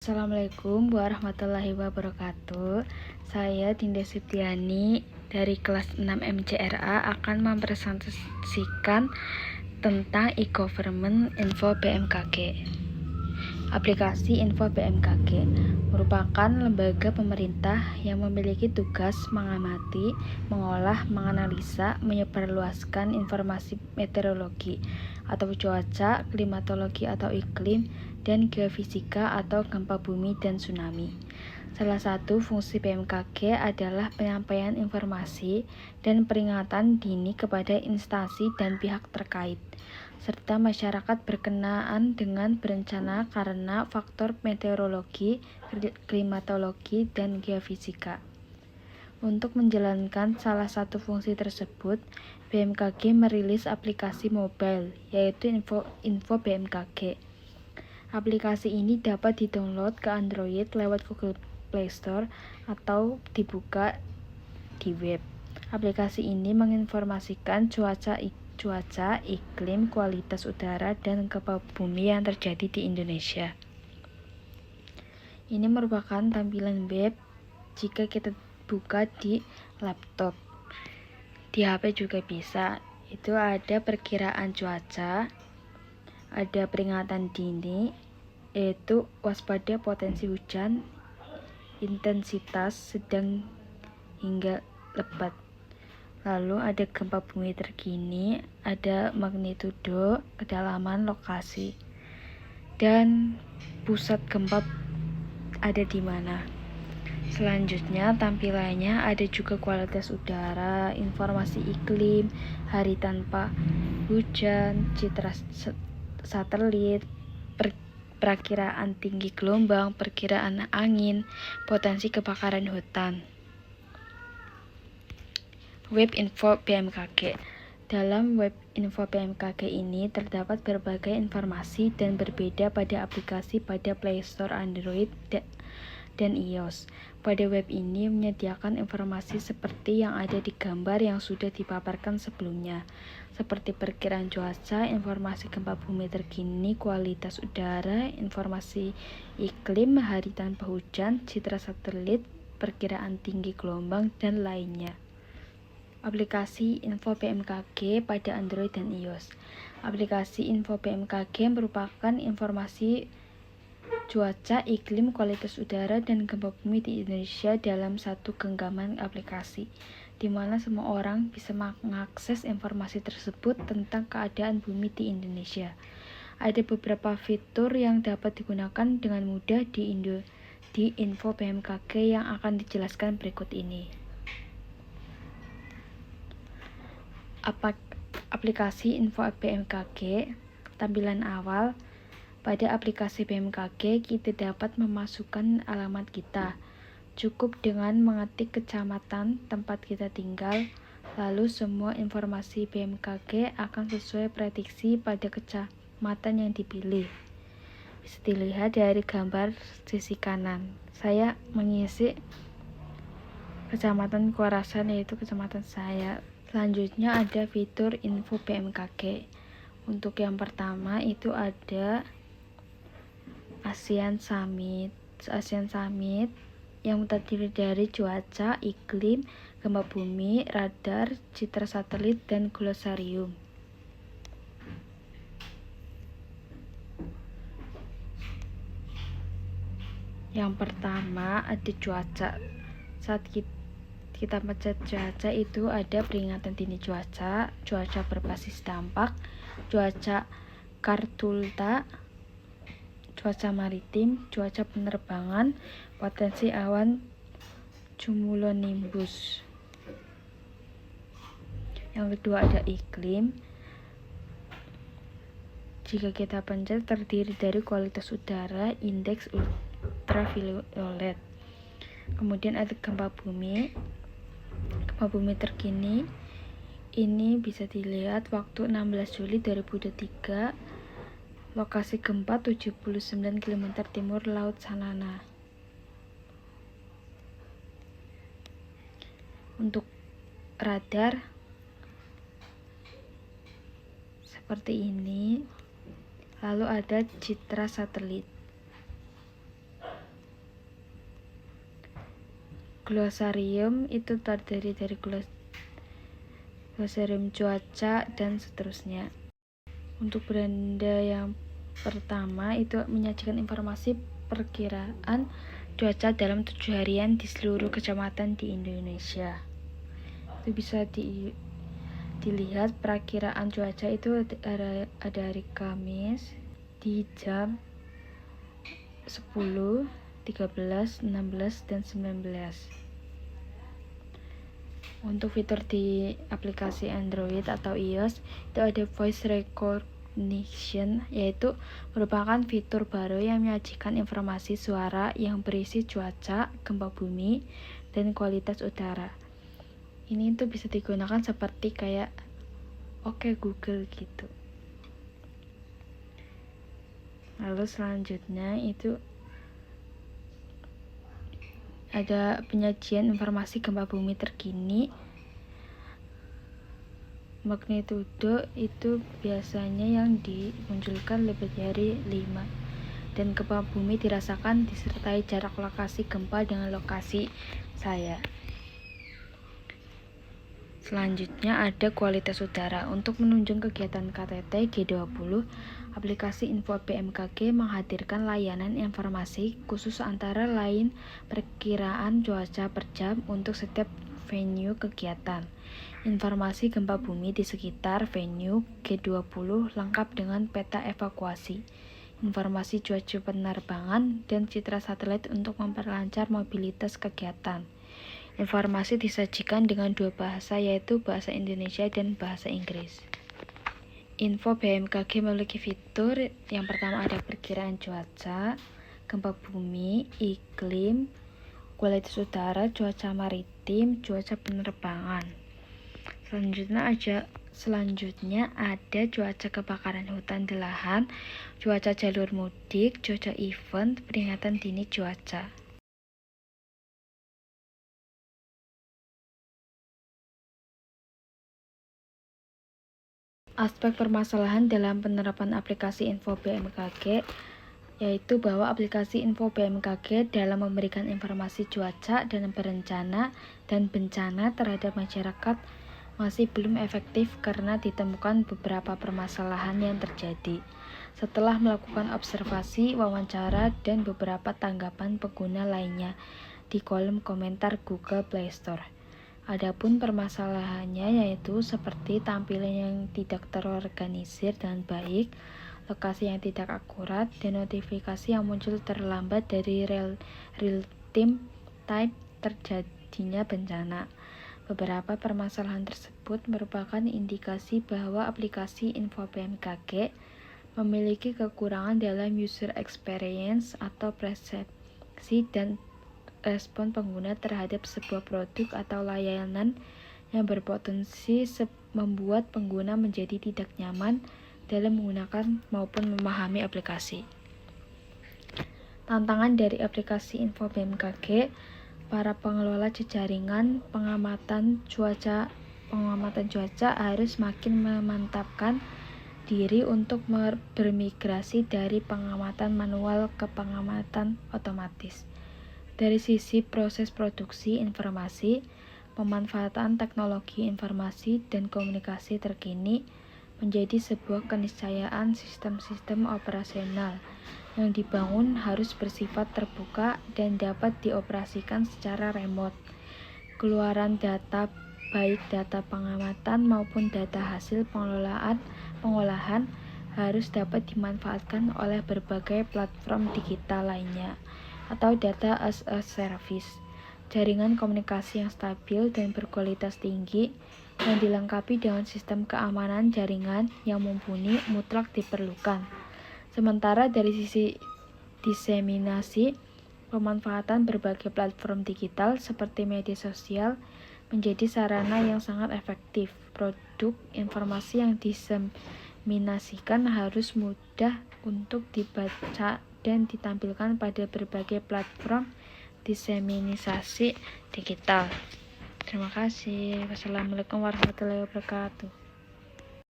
Assalamualaikum warahmatullahi wabarakatuh. Saya Dinda Septiani dari kelas 6 MCRA akan mempresentasikan tentang e-government info BMKG. Aplikasi Info BMKG merupakan lembaga pemerintah yang memiliki tugas mengamati, mengolah, menganalisa, menyebarluaskan informasi meteorologi atau cuaca, klimatologi atau iklim, dan geofisika atau gempa bumi dan tsunami. Salah satu fungsi BMKG adalah penyampaian informasi dan peringatan dini kepada instansi dan pihak terkait, serta masyarakat berkenaan dengan berencana karena faktor meteorologi, klimatologi, dan geofisika. Untuk menjalankan salah satu fungsi tersebut, BMKG merilis aplikasi mobile, yaitu Info BMKG. Aplikasi ini dapat di-download ke Android lewat Google Play Store atau dibuka di web. Aplikasi ini menginformasikan cuaca, iklim, kualitas udara, dan gempa bumi yang terjadi di Indonesia. Ini merupakan tampilan web jika kita buka di laptop. Di HP juga bisa. Itu ada perkiraan cuaca, ada peringatan dini, yaitu waspada potensi hujan, intensitas sedang hingga lebat. Lalu ada gempa bumi terkini, ada magnitudo, kedalaman lokasi, dan pusat gempa ada di mana. Selanjutnya tampilannya ada juga kualitas udara, informasi iklim, hari tanpa hujan, citra satelit, perakiraan tinggi gelombang, perkiraan angin, potensi kebakaran hutan. Web Info BMKG. Dalam web Info BMKG ini terdapat berbagai informasi dan berbeda pada aplikasi pada Play Store Android dan iOS. Pada web ini menyediakan informasi seperti yang ada di gambar yang sudah dipaparkan sebelumnya, seperti perkiraan cuaca, informasi gempa bumi terkini, kualitas udara, informasi iklim, hari tanpa hujan, citra satelit, perkiraan tinggi gelombang, dan lainnya. Aplikasi Info BMKG pada Android dan iOS. Aplikasi Info BMKG merupakan informasi cuaca, iklim, kualitas udara, dan gempa bumi di Indonesia dalam satu genggaman aplikasi, di mana semua orang bisa mengakses informasi tersebut tentang keadaan bumi di Indonesia. Ada beberapa fitur yang dapat digunakan dengan mudah di Info BMKG yang akan dijelaskan berikut ini. Aplikasi Info BMKG. Tampilan awal. Pada aplikasi BMKG, kita dapat memasukkan alamat kita. Cukup dengan mengetik kecamatan tempat kita tinggal, lalu semua informasi BMKG akan sesuai prediksi pada kecamatan yang dipilih. Bisa dilihat dari gambar sisi kanan. Saya mengisi kecamatan Kuarasan, yaitu kecamatan saya. Selanjutnya ada fitur Info BMKG. Untuk yang pertama itu ada ASEAN Summit yang terdiri dari cuaca, iklim, gempa bumi, radar, citra satelit, dan glosarium. Yang pertama ada cuaca. Saat kita pencet cuaca itu ada peringatan dini cuaca, cuaca berbasis dampak, cuaca kartulta, cuaca maritim, cuaca penerbangan, potensi awan cumulonimbus. Yang kedua ada iklim. Jika kita pencet terdiri dari kualitas udara, indeks ultraviolet. Kemudian ada gempa bumi. Gempa bumi terkini ini bisa dilihat waktu 16 Juli 2023, lokasi gempa 79 km timur Laut Sanana. Untuk radar seperti ini. Lalu ada citra satelit. glosarium itu terdiri dari glosarium cuaca dan seterusnya. Untuk beranda yang pertama itu menyajikan informasi perkiraan cuaca dalam 7 harian di seluruh kecamatan di Indonesia. Itu bisa dilihat perakiraan cuaca itu ada hari Kamis di jam 10, 13, 16, dan 19. Untuk fitur di aplikasi Android atau iOS itu ada voice recognition, yaitu merupakan fitur baru yang menyajikan informasi suara yang berisi cuaca, gempa bumi, dan kualitas udara. Ini tuh bisa digunakan seperti kayak Oke Google gitu. Lalu selanjutnya itu ada penyajian informasi gempa bumi terkini. Magnitudo itu biasanya yang dimunculkan lebih dari 5 dan gempa bumi dirasakan disertai jarak lokasi gempa dengan lokasi saya. Selanjutnya ada kualitas udara. Untuk menunjang kegiatan KTT G20, aplikasi Info BMKG menghadirkan layanan informasi khusus antara lain perkiraan cuaca per jam untuk setiap venue kegiatan. Informasi gempa bumi di sekitar venue G20 lengkap dengan peta evakuasi, informasi cuaca penerbangan, dan citra satelit untuk memperlancar mobilitas kegiatan. Informasi disajikan dengan 2 bahasa, yaitu bahasa Indonesia dan bahasa Inggris. Info BMKG memiliki fitur yang pertama ada perkiraan cuaca, gempa bumi, iklim, kualitas udara, cuaca maritim, cuaca penerbangan. Selanjutnya ada cuaca kebakaran hutan dan lahan, cuaca jalur mudik, cuaca event, peringatan dini cuaca. Aspek permasalahan dalam penerapan aplikasi Info BMKG yaitu bahwa aplikasi Info BMKG dalam memberikan informasi cuaca dan berencana dan bencana terhadap masyarakat masih belum efektif karena ditemukan beberapa permasalahan yang terjadi. Setelah melakukan observasi, wawancara, dan beberapa tanggapan pengguna lainnya di kolom komentar Google Play Store. Adapun permasalahannya yaitu seperti tampilan yang tidak terorganisir dengan baik, lokasi yang tidak akurat, dan notifikasi yang muncul terlambat dari real-time terjadinya bencana. Beberapa permasalahan tersebut merupakan indikasi bahwa aplikasi Info BMKG memiliki kekurangan dalam user experience atau persepsi dan respon pengguna terhadap sebuah produk atau layanan yang berpotensi membuat pengguna menjadi tidak nyaman dalam menggunakan maupun memahami aplikasi. Tantangan dari aplikasi Info BMKG, para pengelola jejaringan pengamatan cuaca harus makin memantapkan diri untuk bermigrasi dari pengamatan manual ke pengamatan otomatis. Dari sisi proses produksi informasi, pemanfaatan teknologi informasi dan komunikasi terkini menjadi sebuah keniscayaan. Sistem-sistem operasional yang dibangun harus bersifat terbuka dan dapat dioperasikan secara remote. Keluaran data, baik data pengamatan maupun data hasil pengolahan harus dapat dimanfaatkan oleh berbagai platform digital lainnya atau data as a service. Jaringan komunikasi yang stabil dan berkualitas tinggi yang dilengkapi dengan sistem keamanan jaringan yang mumpuni mutlak diperlukan. Sementara dari sisi diseminasi, pemanfaatan berbagai platform digital seperti media sosial menjadi sarana yang sangat efektif. Produk informasi yang diseminasikan harus mudah untuk dibaca dan ditampilkan pada berbagai platform diseminasi digital. Terima kasih. Wassalamualaikum warahmatullahi wabarakatuh.